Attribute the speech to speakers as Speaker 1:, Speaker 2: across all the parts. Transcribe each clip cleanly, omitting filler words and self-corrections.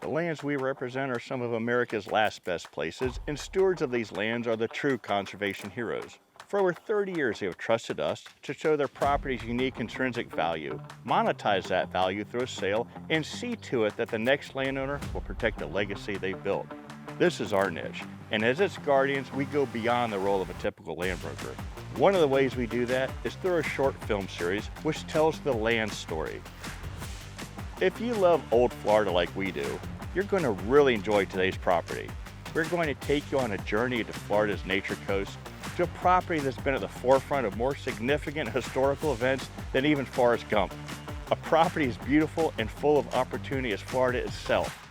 Speaker 1: The lands we represent are some of America's last best places, and stewards of these lands are the true conservation heroes. For over 30 years, they have trusted us to show their property's unique intrinsic value, monetize that value through a sale, and see to it that the next landowner will protect the legacy they've built. This is our niche, and as its guardians, we go beyond the role of a typical land broker. One of the ways we do that is through a short film series which tells the land story. If you love old Florida like we do, you're going to really enjoy today's property. We're going to take you on a journey to Florida's nature coast, to a property that's been at the forefront of more significant historical events than even Forrest Gump. A property as beautiful and full of opportunity as Florida itself.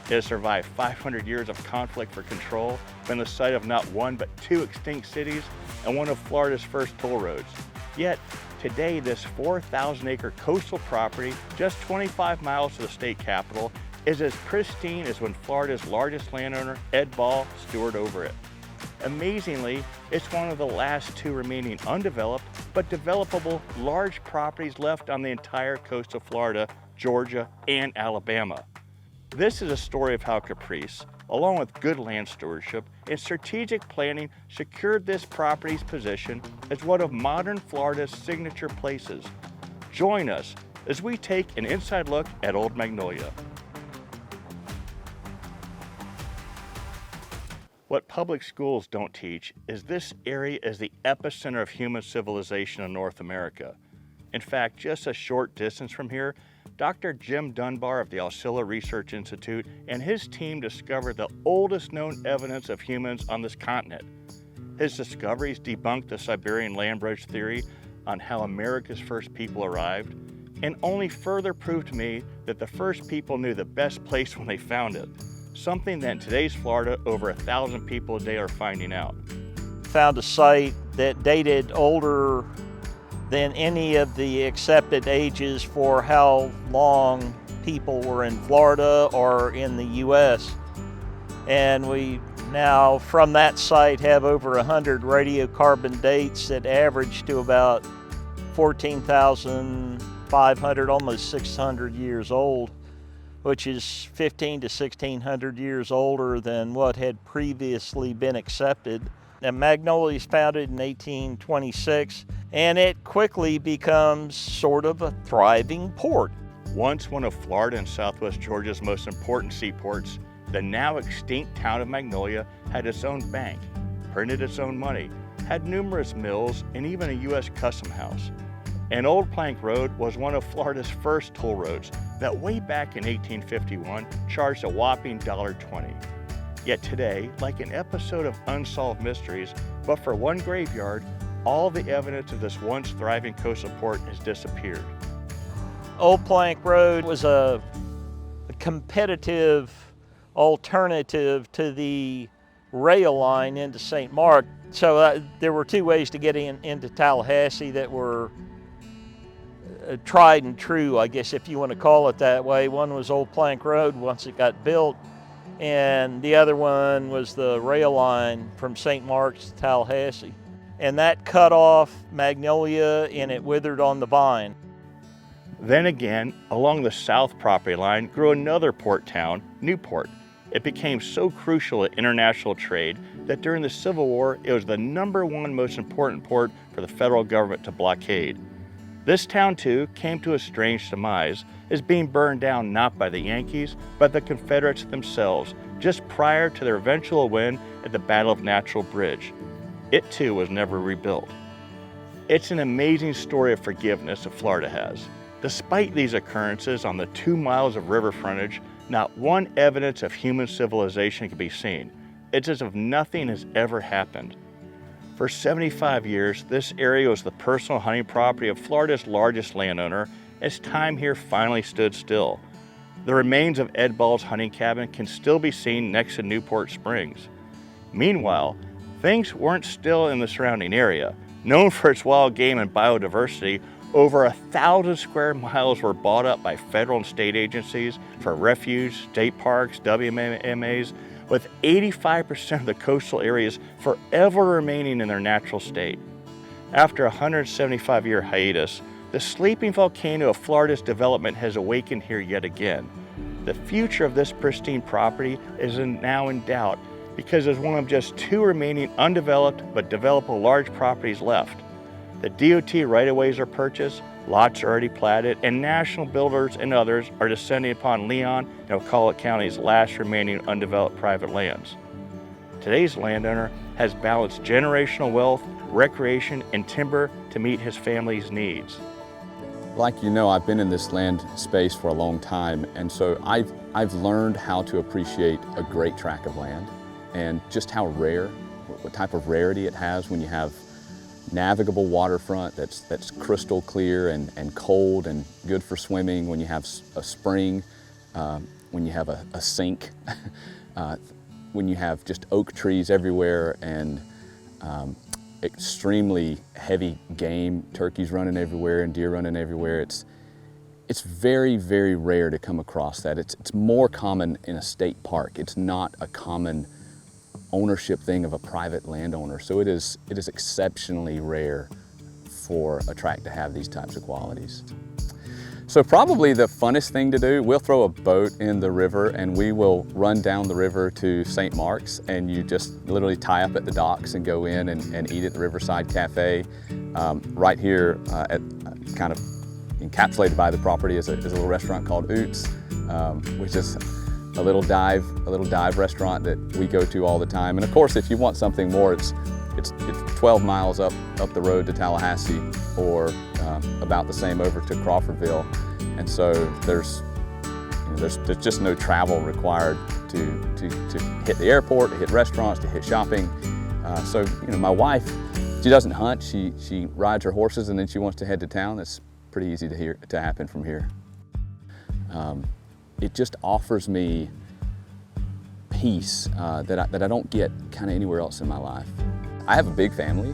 Speaker 1: It has survived 500 years of conflict for control, been the site of not one but two extinct cities, and one of Florida's first toll roads. Yet, today this 4,000-acre coastal property, just 25 miles to the state capital, is as pristine as when Florida's largest landowner, Ed Ball, stewarded over it. Amazingly, it's one of the last two remaining undeveloped but developable large properties left on the entire coast of Florida, Georgia, and Alabama. This is a story of how caprice, along with good land stewardship and strategic planning, secured this property's position as one of modern Florida's signature places. Join us as we take an inside look at Old Magnolia. What public schools don't teach is this area is the epicenter of human civilization in North America. In fact, just a short distance from here, Dr. Jim Dunbar of the Alcilla Research Institute and his team discovered the oldest known evidence of humans on this continent. His discoveries debunked the Siberian land bridge theory on how America's first people arrived, and only further proved to me that the first people knew the best place when they found it. Something that in today's Florida, over 1,000 people a day are finding out.
Speaker 2: Found a site that dated older than any of the accepted ages for how long people were in Florida or in the U.S. And we now, from that site, have over 100 radiocarbon dates that average to about 14,500, almost 600 years old, which is 1,500 to 1,600 years older than what had previously been accepted. And Magnolia is founded in 1826, and it quickly becomes sort of a thriving port.
Speaker 1: Once one of Florida and Southwest Georgia's most important seaports, the now extinct town of Magnolia had its own bank, printed its own money, had numerous mills, and even a U.S. custom house. And Old Plank Road was one of Florida's first toll roads that way back in 1851 charged a whopping $1.20. Yet today, like an episode of Unsolved Mysteries, but for one graveyard, all the evidence of this once thriving coastal port has disappeared.
Speaker 2: Old Plank Road was a competitive alternative to the rail line into St. Mark. So there were two ways to get into Tallahassee that were tried and true, I guess, if you want to call it that way. One was Old Plank Road once it got built, and the other one was the rail line from St. Mark's to Tallahassee. And that cut off Magnolia and it withered on the vine.
Speaker 1: Then again, along the south property line grew another port town, Newport. It became so crucial to international trade that during the Civil War, it was the #1 most important port for the federal government to blockade. This town, too, came to a strange demise, as being burned down not by the Yankees, but the Confederates themselves, just prior to their eventual win at the Battle of Natural Bridge. It, too, was never rebuilt. It's an amazing story of forgiveness that Florida has. Despite these occurrences on the 2 miles of river frontage, not one evidence of human civilization can be seen. It's as if nothing has ever happened. For 75 years, this area was the personal hunting property of Florida's largest landowner, as time here finally stood still. The remains of Ed Ball's hunting cabin can still be seen next to Newport Springs. Meanwhile, things weren't still in the surrounding area. Known for its wild game and biodiversity, over 1,000 square miles were bought up by federal and state agencies for refuge, state parks, WMAs, with 85% of the coastal areas forever remaining in their natural state. After a 175-year hiatus, the sleeping volcano of Florida's development has awakened here yet again. The future of this pristine property is now in doubt because there's one of just 2 remaining undeveloped but developable large properties left. The DOT right-of-ways are purchased, lots are already platted, and national builders and others are descending upon Leon and Ocala County's last remaining undeveloped private lands. Today's landowner has balanced generational wealth, recreation, and timber to meet his family's needs.
Speaker 3: Like you know, I've been in this land space for a long time, and so I've learned how to appreciate a great tract of land and just how rare, what type of rarity it has when you have navigable waterfront that's crystal clear and cold and good for swimming, when you have a spring, when you have a sink, when you have just oak trees everywhere and extremely heavy game, turkeys running everywhere and deer running everywhere. It's very, very rare to come across that. It's more common in a state park. It's not a common ownership thing of a private landowner. So it is exceptionally rare for a tract to have these types of qualities. So probably the funnest thing to do, we'll throw a boat in the river and we will run down the river to St. Mark's, and you just literally tie up at the docks and go in and eat at the Riverside Cafe. Right here, kind of encapsulated by the property is a little restaurant called Oots, which is a little dive restaurant that we go to all the time. And of course, if you want something more, it's 12 miles up the road to Tallahassee, or about the same over to Crawfordville. And so there's just no travel required to hit the airport, to hit restaurants, to hit shopping. So my wife, she doesn't hunt. She rides her horses and then she wants to head to town. That's pretty easy to happen from here. It just offers me peace that I don't get kind of anywhere else in my life. I have a big family,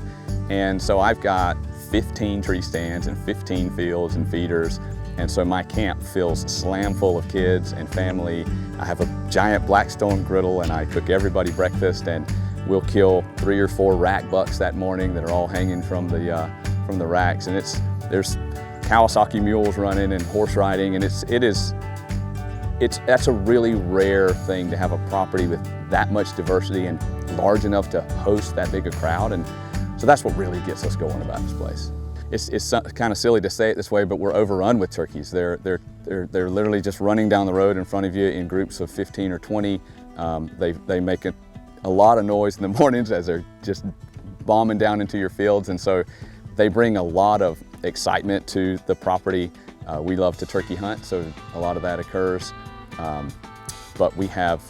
Speaker 3: and so I've got 15 tree stands and 15 fields and feeders, and so my camp fills slam full of kids and family. I have a giant Blackstone griddle and I cook everybody breakfast, and we'll kill 3 or 4 rack bucks that morning that are all hanging from the racks, and there's Kawasaki mules running and horse riding, and that's a really rare thing to have a property with that much diversity and large enough to host that big a crowd. And so that's what really gets us going about this place. It's kind of silly to say it this way, but we're overrun with turkeys. They're literally just running down the road in front of you in groups of 15 or 20. They make a lot of noise in the mornings as they're just bombing down into your fields, and so they bring a lot of excitement to the property. We love to turkey hunt, so a lot of that occurs. But we have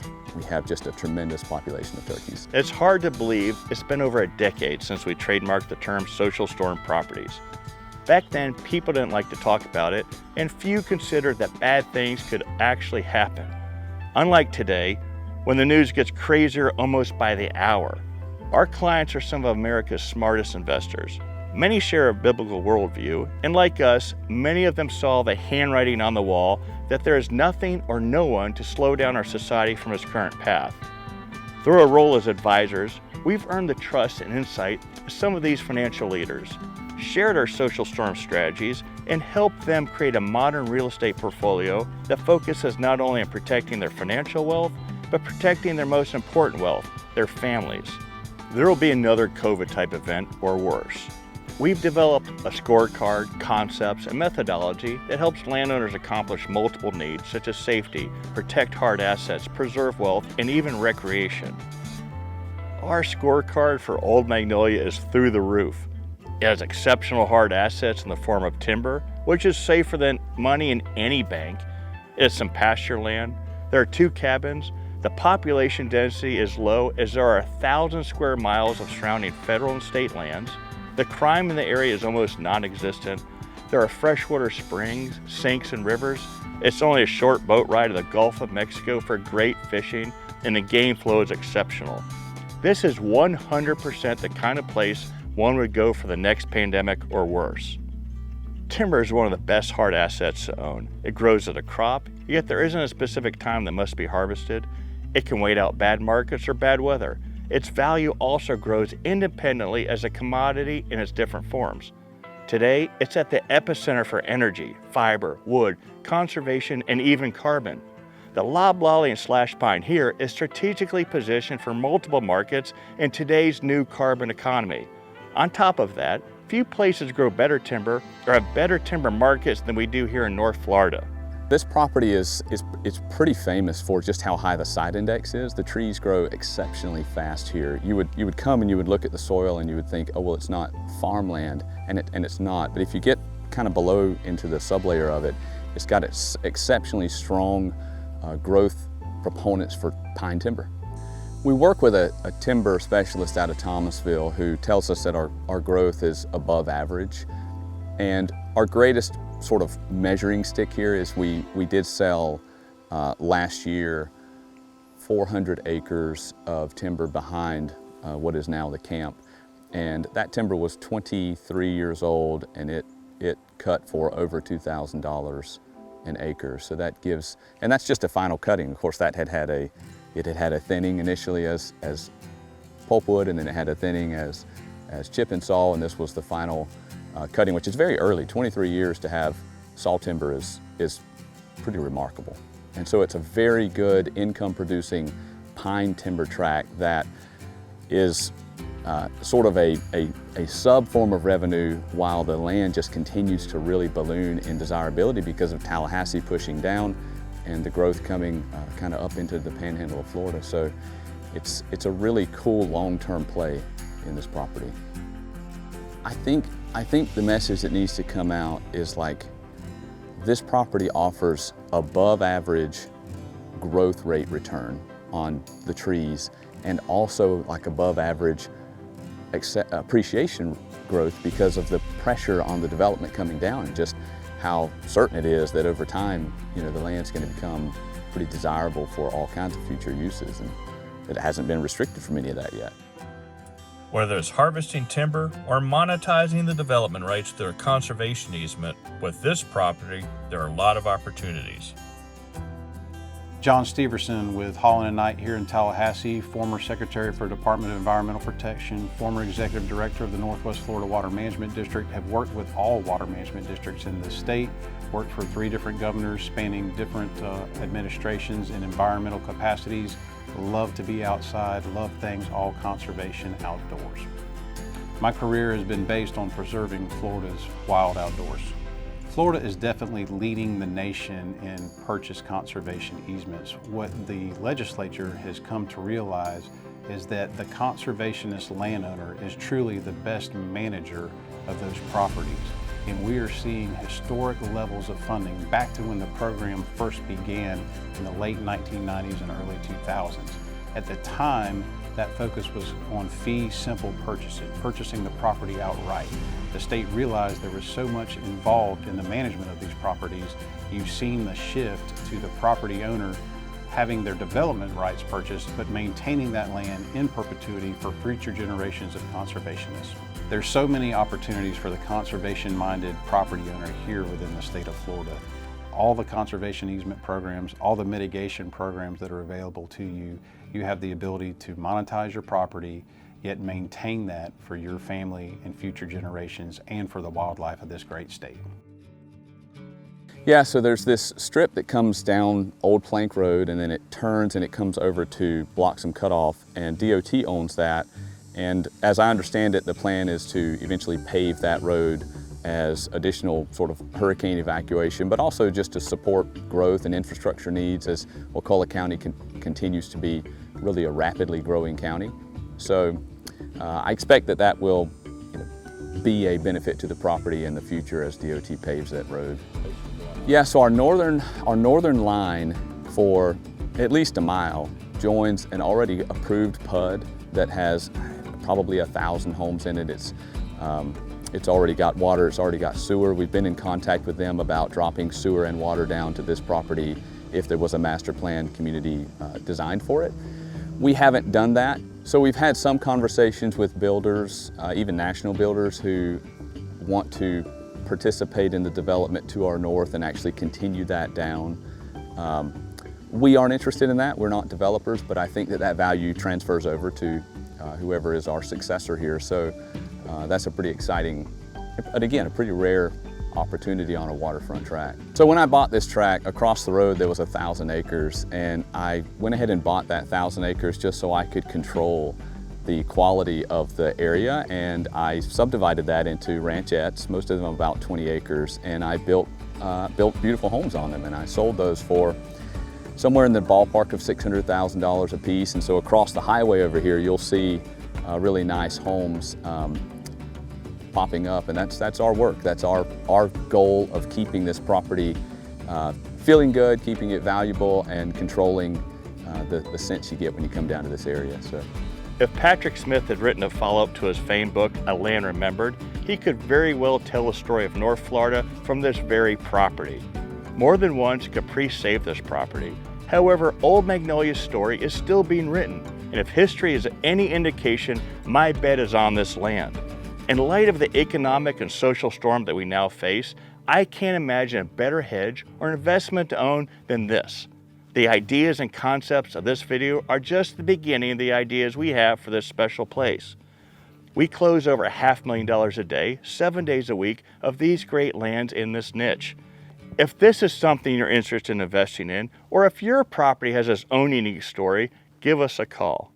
Speaker 3: just a tremendous population of turkeys.
Speaker 1: It's hard to believe it's been over a decade since we trademarked the term social storm properties. Back then, people didn't like to talk about it, and few considered that bad things could actually happen. Unlike today, when the news gets crazier almost by the hour. Our clients are some of America's smartest investors. Many share a biblical worldview, and like us, many of them saw the handwriting on the wall that there is nothing or no one to slow down our society from its current path. Through our role as advisors, we've earned the trust and insight of some of these financial leaders, shared our social storm strategies, and helped them create a modern real estate portfolio that focuses not only on protecting their financial wealth, but protecting their most important wealth, their families. There will be another COVID-type event or worse. We've developed a scorecard, concepts, and methodology that helps landowners accomplish multiple needs such as safety, protect hard assets, preserve wealth, and even recreation. Our scorecard for Old Magnolia is through the roof. It has exceptional hard assets in the form of timber, which is safer than money in any bank. It has some pasture land. There are 2 cabins. The population density is low as there are 1,000 square miles of surrounding federal and state lands. The crime in the area is almost non-existent. There are freshwater springs, sinks, and rivers. It's only a short boat ride to the Gulf of Mexico for great fishing, and the game flow is exceptional. This is 100% the kind of place one would go for the next pandemic or worse. Timber is one of the best hard assets to own. It grows as a crop, yet there isn't a specific time that must be harvested. It can wait out bad markets or bad weather. Its value also grows independently as a commodity in its different forms. Today, it's at the epicenter for energy, fiber, wood, conservation, and even carbon. The loblolly and slash pine here is strategically positioned for multiple markets in today's new carbon economy. On top of that, few places grow better timber or have better timber markets than we do here in North Florida.
Speaker 3: This property is pretty famous for just how high the site index is. The trees grow exceptionally fast here. You would come and you would look at the soil and you would think, oh well, it's not farmland, and it's not. But if you get kind of below into the sublayer of it, it's got exceptionally strong growth proponents for pine timber. We work with a timber specialist out of Thomasville who tells us that our growth is above average. And our greatest sort of measuring stick here is we did sell last year 400 acres of timber behind what is now the camp. And that timber was 23 years old, and it cut for over $2,000 an acre. So that gives, and that's just a final cutting. Of course, that had had a thinning initially as pulpwood, and then it had a thinning as chip and saw, and this was the final cutting, which is very early. 23 years to have saw timber is pretty remarkable. And so it's a very good income producing pine timber tract that is sort of a sub form of revenue while the land just continues to really balloon in desirability because of Tallahassee pushing down and the growth coming kind of up into the panhandle of Florida. So it's a really cool long-term play in this property. I think the message that needs to come out is like, this property offers above average growth rate return on the trees, and also like above average appreciation growth because of the pressure on the development coming down, and just how certain it is that over time, you know, the land's going to become pretty desirable for all kinds of future uses, and that it hasn't been restricted from any of that yet.
Speaker 4: Whether it's harvesting timber or monetizing the development rights through a conservation easement, with this property, there are a lot of opportunities.
Speaker 5: John Steverson with Holland & Knight here in Tallahassee, former Secretary for Department of Environmental Protection, former Executive Director of the Northwest Florida Water Management District, have worked with all water management districts in the state, worked for 3 different governors spanning different administrations in environmental capacities. Love to be outside, love things all conservation outdoors. My career has been based on preserving Florida's wild outdoors. Florida is definitely leading the nation in purchase conservation easements. What the legislature has come to realize is that the conservationist landowner is truly the best manager of those properties. And we are seeing historic levels of funding back to when the program first began in the late 1990s and early 2000s. At the time, that focus was on fee simple purchasing the property outright. The state realized there was so much involved in the management of these properties. You've seen the shift to the property owner having their development rights purchased, but maintaining that land in perpetuity for future generations of conservationists. There's so many opportunities for the conservation-minded property owner here within the state of Florida. All the conservation easement programs, all the mitigation programs that are available to you, you have the ability to monetize your property, yet maintain that for your family and future generations and for the wildlife of this great state.
Speaker 3: Yeah, so there's this strip that comes down Old Plank Road, and then it turns and it comes over to Bloxham Cutoff, and DOT owns that. And as I understand it, the plan is to eventually pave that road as additional sort of hurricane evacuation, but also just to support growth and infrastructure needs as Wakulla County continues to be really a rapidly growing county. So I expect that will be a benefit to the property in the future as DOT paves that road. Yeah, so our northern line for at least a mile joins an already approved PUD that has probably 1,000 homes in it. It's already got water, it's already got sewer. We've been in contact with them about dropping sewer and water down to this property if there was a master plan community designed for it. We haven't done that. So we've had some conversations with builders, even national builders, who want to participate in the development to our north and actually continue that down. We aren't interested in that. We're not developers, but I think that value transfers over to whoever is our successor here. So that's a pretty exciting, but again, a pretty rare opportunity on a waterfront tract. So when I bought this tract, across the road there was 1,000 acres, and I went ahead and bought that 1,000 acres just so I could control the quality of the area, and I subdivided that into ranchettes, most of them about 20 acres, and I built beautiful homes on them, and I sold those for somewhere in the ballpark of $600,000 a piece. And so across the highway over here you'll see really nice homes popping up, and that's our work. That's our goal of keeping this property feeling good, keeping it valuable, and controlling the sense you get when you come down to this area. So,
Speaker 1: if Patrick Smith had written a follow-up to his famed book, A Land Remembered, he could very well tell the story of North Florida from this very property. More than once, Caprice saved this property. However, Old Magnolia's story is still being written, and if history is any indication, my bet is on this land. In light of the economic and social storm that we now face, I can't imagine a better hedge or investment to own than this. The ideas and concepts of this video are just the beginning of the ideas we have for this special place. We close over $500,000 a day, 7 days a week, of these great lands in this niche. If this is something you're interested in investing in, or if your property has its own unique story, give us a call.